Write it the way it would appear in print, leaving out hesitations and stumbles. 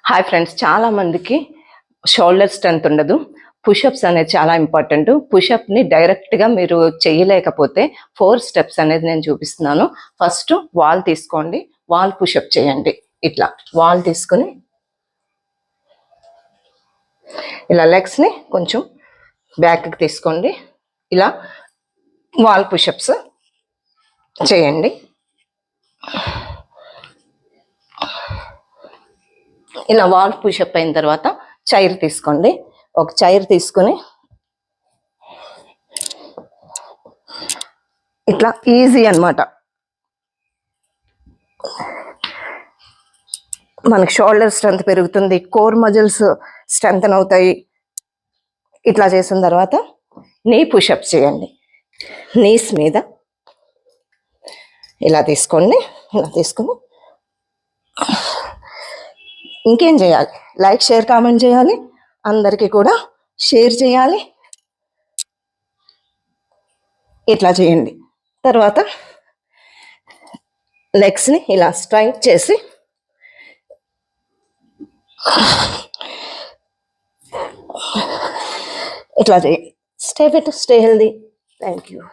Hi friends, చాలా మందికి shoulder strength ఉండదు. పుషప్స్ అనేది చాలా ఇంపార్టెంట్. పుషప్ని డైరెక్ట్గా మీరు చేయలేకపోతే 4 స్టెప్స్ అనేది నేను చూపిస్తున్నాను. ఫస్ట్ వాల్ తీసుకోండి, వాల్ పుషప్ చేయండి. ఇట్లా వాల్ తీసుకొని ఇలా లెగ్స్ని కొంచెం బ్యాక్కి తీసుకోండి. ఇలా వాల్ పుషప్స్ చేయండి. ఇలా వాల్ పుషప్ అయిన తర్వాత చైర్ తీసుకోండి. ఒక చైర్ తీసుకొని ఇట్లా ఈజీ అన్నమాట. మనకి షోల్డర్ స్ట్రెంత్ పెరుగుతుంది, కోర్ మజిల్స్ స్ట్రెంగ్తన్ అవుతాయి. ఇట్లా చేసిన తర్వాత నీ పుషప్ చేయండి. నీస్ మీద ఇలా తీసుకోండి. ఇలా తీసుకొని ఇంకేం చేయాలి? లైక్, షేర్, కామెంట్ చేయాలి. అందరికీ కూడా షేర్ చేయాలి. ఇట్లా చేయండి. తర్వాత లెగ్స్ని ఇలా స్ట్రైట్ చేసి ఇట్లా చేయండి. Stay fit, stay healthy. Thank you.